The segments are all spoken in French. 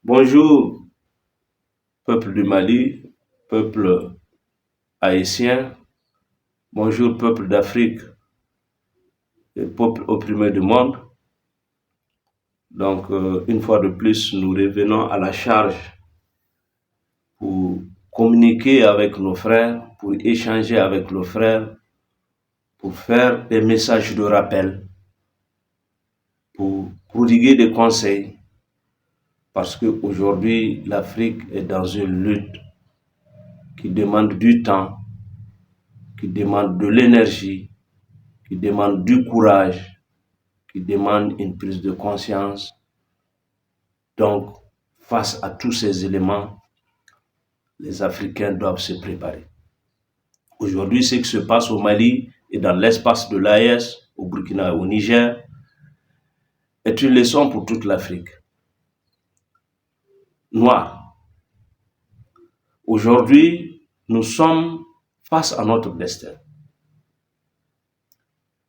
Bonjour, peuple du Mali, peuple haïtien, bonjour, peuple d'Afrique et peuple opprimé du monde. Donc, une fois de plus, nous revenons à la charge pour communiquer avec nos frères, pour échanger avec nos frères, pour faire des messages de rappel, pour prodiguer des conseils, parce qu'aujourd'hui, l'Afrique est dans une lutte qui demande du temps, qui demande de l'énergie, qui demande du courage, qui demande une prise de conscience. Donc, face à tous ces éléments, les Africains doivent se préparer. Aujourd'hui, ce qui se passe au Mali et dans l'espace de l'AES, au Burkina et au Niger, est une leçon pour toute l'Afrique noire. Aujourd'hui, nous sommes face à notre destin.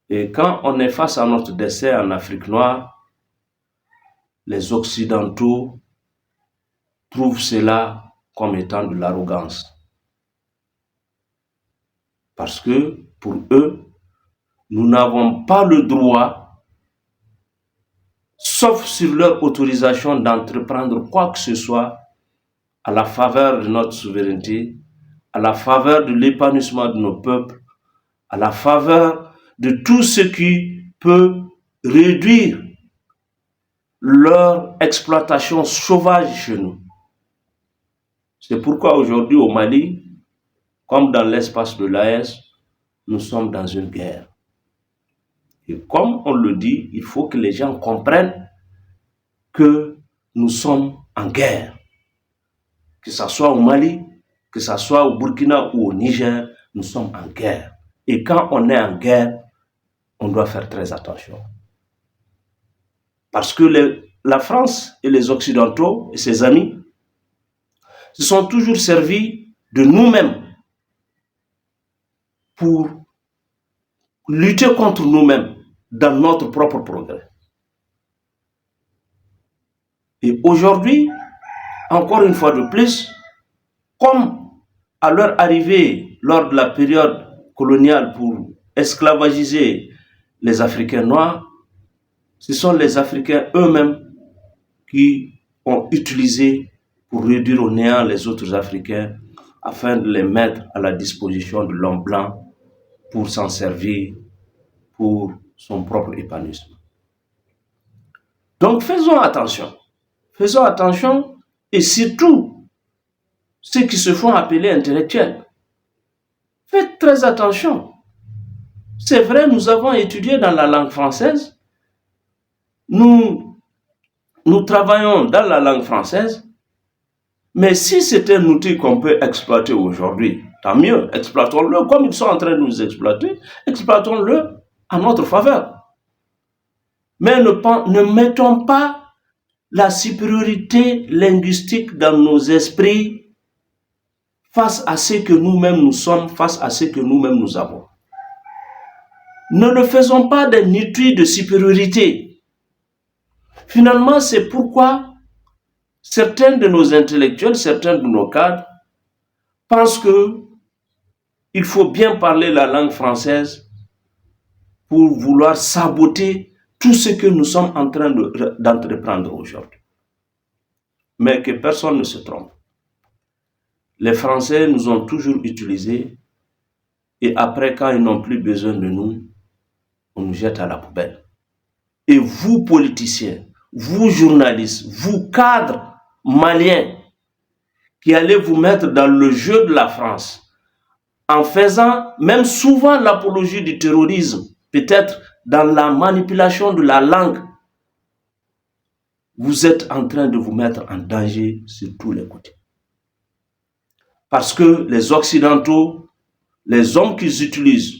Et quand on est face à notre destin en Afrique noire, les Occidentaux trouvent cela comme étant de l'arrogance. Parce que pour eux, nous n'avons pas le droit, sauf sur leur autorisation, d'entreprendre quoi que ce soit à la faveur de notre souveraineté, à la faveur de l'épanouissement de nos peuples, à la faveur de tout ce qui peut réduire leur exploitation sauvage chez nous. C'est pourquoi aujourd'hui au Mali, comme dans l'espace de l'AES, nous sommes dans une guerre. Et comme on le dit, il faut que les gens comprennent que nous sommes en guerre. Que ce soit au Mali, que ce soit au Burkina ou au Niger, nous sommes en guerre. Et quand on est en guerre, on doit faire très attention. Parce que la France et les Occidentaux et ses amis se sont toujours servis de nous-mêmes pour lutter contre nous-mêmes dans notre propre progrès. Et aujourd'hui, encore une fois de plus, comme à leur arrivée lors de la période coloniale pour esclavagiser les Africains noirs, ce sont les Africains eux-mêmes qui ont utilisé pour réduire au néant les autres Africains afin de les mettre à la disposition de l'homme blanc pour s'en servir pour son propre épanouissement. Donc faisons attention et surtout ceux qui se font appeler intellectuels. Faites très attention. C'est vrai, nous avons étudié dans la langue française, nous travaillons dans la langue française, mais si c'est un outil qu'on peut exploiter aujourd'hui, tant mieux, exploitons-le comme ils sont en train de nous exploiter, exploitons-le à notre faveur. Mais ne mettons pas la supériorité linguistique dans nos esprits face à ce que nous-mêmes nous sommes, face à ce que nous-mêmes nous avons. Ne le faisons pas d'un outil de supériorité. Finalement, c'est pourquoi certains de nos intellectuels, certains de nos cadres pensent qu'il faut bien parler la langue française pour vouloir saboter tout ce que nous sommes en train d'entreprendre aujourd'hui. Mais que personne ne se trompe. Les Français nous ont toujours utilisés et après, quand ils n'ont plus besoin de nous, on nous jette à la poubelle. Et vous, politiciens, vous, journalistes, vous, cadres maliens, qui allez vous mettre dans le jeu de la France, en faisant même souvent l'apologie du terrorisme, peut-être dans la manipulation de la langue, vous êtes en train de vous mettre en danger sur tous les côtés. Parce que les Occidentaux, les hommes qu'ils utilisent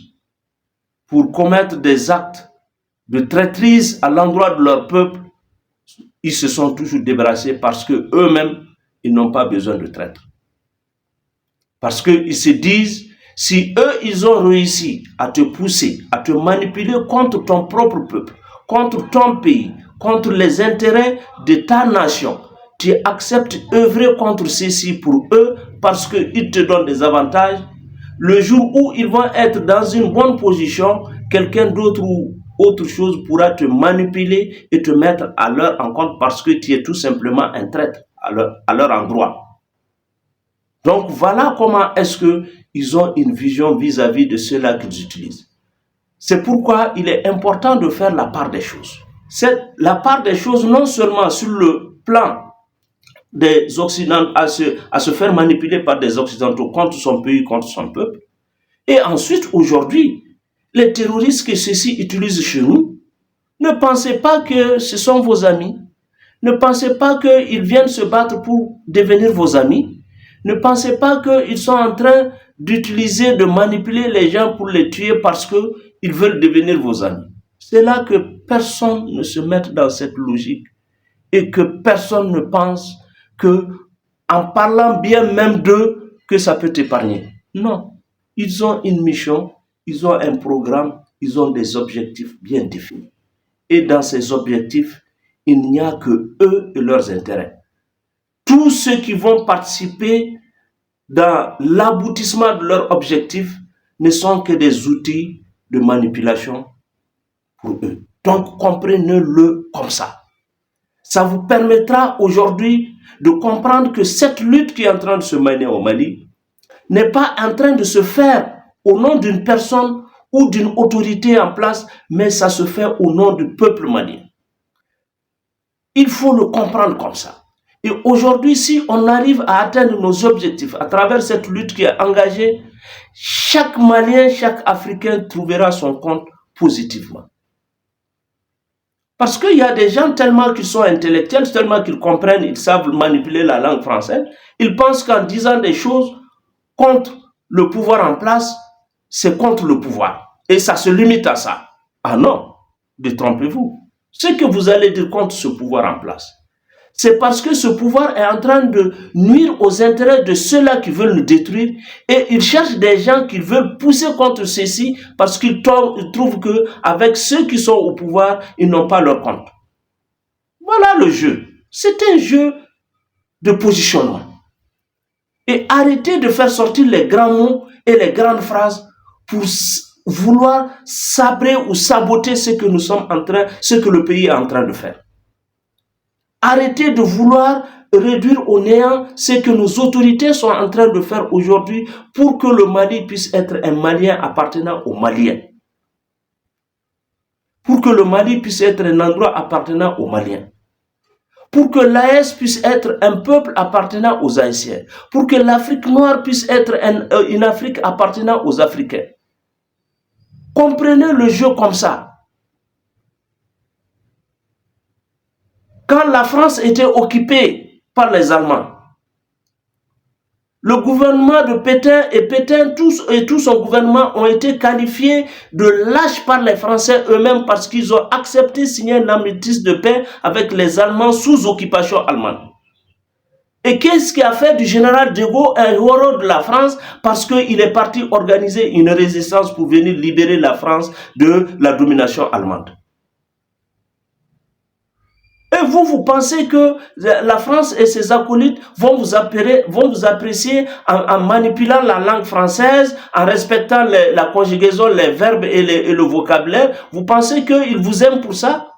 pour commettre des actes de traîtrise à l'endroit de leur peuple, ils se sont toujours débarrassés parce qu'eux-mêmes, ils n'ont pas besoin de traîtres. Parce qu'ils se disent, si eux, ils ont réussi à te pousser, à te manipuler contre ton propre peuple, contre ton pays, contre les intérêts de ta nation, tu acceptes œuvrer contre ceci pour eux parce qu'ils te donnent des avantages. Le jour où ils vont être dans une bonne position, quelqu'un d'autre ou autre chose pourra te manipuler et te mettre à leur encontre parce que tu es tout simplement un traître à leur endroit. Donc voilà comment est-ce qu'ils ont une vision vis-à-vis de ceux-là qu'ils utilisent. C'est pourquoi il est important de faire la part des choses. C'est la part des choses non seulement sur le plan des Occidentaux, à se faire manipuler par des Occidentaux contre son pays, contre son peuple. Et ensuite, aujourd'hui, les terroristes que ceux-ci utilisent chez nous, ne pensez pas que ce sont vos amis. Ne pensez pas qu'ils viennent se battre pour devenir vos amis. Ne pensez pas qu'ils sont en train d'utiliser, de manipuler les gens pour les tuer parce qu'ils veulent devenir vos amis. C'est là que personne ne se mette dans cette logique et que personne ne pense que en parlant bien même d'eux, que ça peut t'épargner. Non, ils ont une mission, ils ont un programme, ils ont des objectifs bien définis. Et dans ces objectifs, il n'y a que eux et leurs intérêts. Tous ceux qui vont participer dans l'aboutissement de leurs objectifs ne sont que des outils de manipulation pour eux. Donc, comprenez-le comme ça. Ça vous permettra aujourd'hui de comprendre que cette lutte qui est en train de se mener au Mali n'est pas en train de se faire au nom d'une personne ou d'une autorité en place, mais ça se fait au nom du peuple malien. Il faut le comprendre comme ça. Et aujourd'hui, si on arrive à atteindre nos objectifs à travers cette lutte qui est engagée, chaque Malien, chaque Africain trouvera son compte positivement. Parce qu'il y a des gens tellement qu'ils sont intellectuels, tellement qu'ils comprennent, ils savent manipuler la langue française, ils pensent qu'en disant des choses contre le pouvoir en place, c'est contre le pouvoir. Et ça se limite à ça. Ah non, détrompez-vous. Ce que vous allez dire contre ce pouvoir en place, c'est parce que ce pouvoir est en train de nuire aux intérêts de ceux-là qui veulent le détruire et ils cherchent des gens qui veulent pousser contre ceux-ci parce qu'ils trouvent qu'avec ceux qui sont au pouvoir, ils n'ont pas leur compte. Voilà le jeu. C'est un jeu de positionnement. Et arrêtez de faire sortir les grands mots et les grandes phrases pour vouloir sabrer ou saboter ce que nous sommes en train, ce que le pays est en train de faire. Arrêtez de vouloir réduire au néant ce que nos autorités sont en train de faire aujourd'hui pour que le Mali puisse être un Malien appartenant aux Maliens. Pour que le Mali puisse être un endroit appartenant aux Maliens. Pour que l'AES puisse être un peuple appartenant aux Haïtiens. Pour que l'Afrique noire puisse être une Afrique appartenant aux Africains. Comprenez le jeu comme ça. Quand la France était occupée par les Allemands, le gouvernement de Pétain et tout son gouvernement ont été qualifiés de lâches par les Français eux-mêmes parce qu'ils ont accepté de signer un armistice de paix avec les Allemands sous occupation allemande. Et qu'est-ce qui a fait du général de Gaulle un héros de la France parce qu'il est parti organiser une résistance pour venir libérer la France de la domination allemande. Et vous pensez que la France et ses acolytes vont vous apprécier en manipulant la langue française, en respectant la conjugaison, les verbes et le vocabulaire. Vous pensez qu'ils vous aiment pour ça?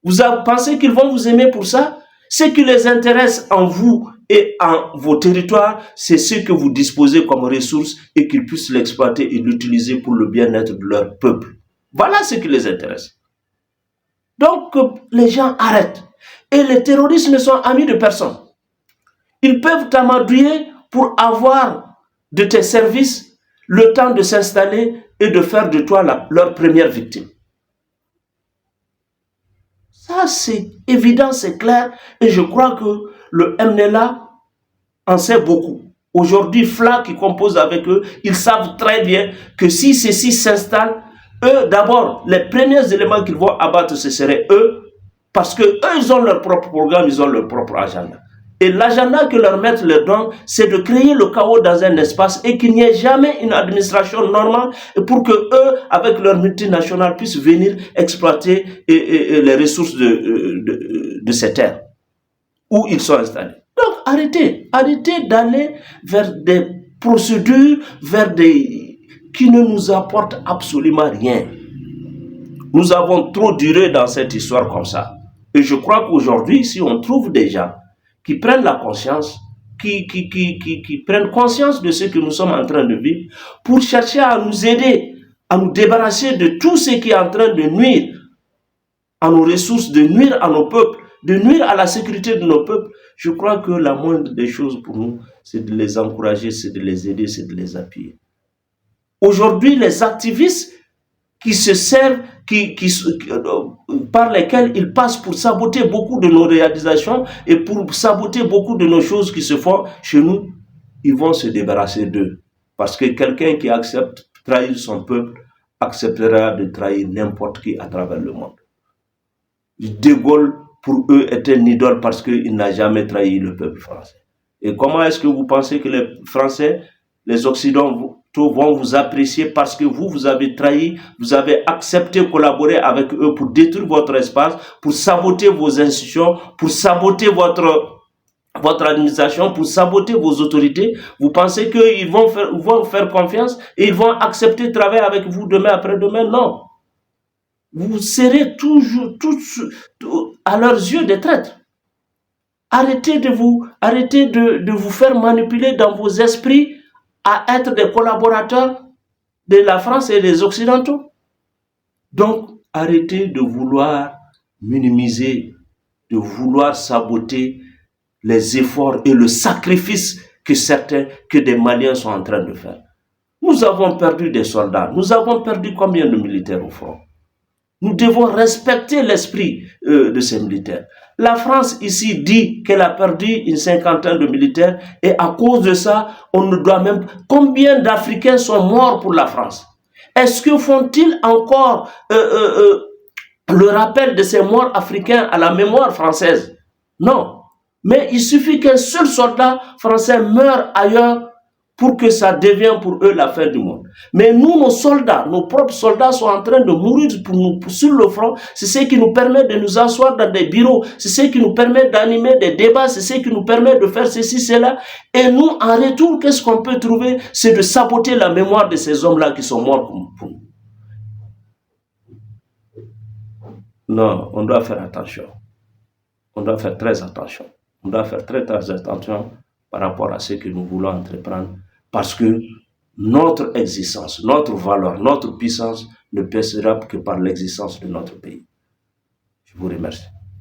Vous pensez qu'ils vont vous aimer pour ça? Ce qui les intéresse en vous et en vos territoires, c'est ce que vous disposez comme ressources et qu'ils puissent l'exploiter et l'utiliser pour le bien-être de leur peuple. Voilà ce qui les intéresse. Donc, les gens arrêtent. Et les terroristes ne sont amis de personne. Ils peuvent t'amadouiller pour avoir de tes services le temps de s'installer et de faire de toi leur première victime. Ça, c'est évident, c'est clair. Et je crois que le MNLA en sait beaucoup. Aujourd'hui, FLA qui compose avec eux, ils savent très bien que si ceci s'installe, eux, d'abord, les premiers éléments qu'ils vont abattre, ce seraient eux, parce que eux, ils ont leur propre programme, ils ont leur propre agenda. Et l'agenda que leur maître leur donne, c'est de créer le chaos dans un espace et qu'il n'y ait jamais une administration normale pour que eux, avec leur multinationale, puissent venir exploiter les ressources de ces terres. où ils sont installés. Donc arrêtez d'aller vers des procédures, qui ne nous apportent absolument rien. Nous avons trop duré dans cette histoire comme ça. Et je crois qu'aujourd'hui, si on trouve des gens qui prennent la conscience, qui prennent conscience de ce que nous sommes en train de vivre, pour chercher à nous aider, à nous débarrasser de tout ce qui est en train de nuire à nos ressources, de nuire à nos peuples, de nuire à la sécurité de nos peuples, je crois que la moindre des choses pour nous, c'est de les encourager, c'est de les aider, c'est de les appuyer. Aujourd'hui, les activistes qui se servent, par lesquels ils passent pour saboter beaucoup de nos réalisations et pour saboter beaucoup de nos choses qui se font chez nous, ils vont se débarrasser d'eux. Parce que quelqu'un qui accepte de trahir son peuple acceptera de trahir n'importe qui à travers le monde. De Gaulle, pour eux, est un idole parce qu'il n'a jamais trahi le peuple français. Et comment est-ce que vous pensez que les Français, les Occidentaux vont vous apprécier parce que vous avez trahi, vous avez accepté de collaborer avec eux pour détruire votre espace, pour saboter vos institutions, pour saboter votre administration, pour saboter vos autorités. Vous pensez qu'ils vont faire confiance et ils vont accepter de travailler avec vous demain après-demain? Non. Vous serez toujours à leurs yeux des traîtres. Arrêtez de vous faire manipuler dans vos esprits à être des collaborateurs de la France et des Occidentaux. Donc, arrêtez de vouloir minimiser, de vouloir saboter les efforts et le sacrifice que des Maliens sont en train de faire. Nous avons perdu des soldats. Nous avons perdu combien de militaires au front? Nous devons respecter l'esprit de ces militaires. La France ici dit qu'elle a perdu une cinquantaine de militaires et à cause de ça, on ne doit même... Combien d'Africains sont morts pour la France? Est-ce que font-ils encore le rappel de ces morts africains à la mémoire française? Non. Mais il suffit qu'un seul soldat français meure ailleurs pour que ça devienne pour eux la fin du monde. Mais nous, nos soldats, nos propres soldats sont en train de mourir sur le front. C'est ce qui nous permet de nous asseoir dans des bureaux. C'est ce qui nous permet d'animer des débats. C'est ce qui nous permet de faire ceci, cela. Et nous, en retour, qu'est-ce qu'on peut trouver? C'est de saboter la mémoire de ces hommes-là qui sont morts pour nous. Non, on doit faire attention. On doit faire très attention. On doit faire très, très attention par rapport à ce que nous voulons entreprendre. Parce que notre existence, notre valeur, notre puissance ne passera que par l'existence de notre pays. Je vous remercie.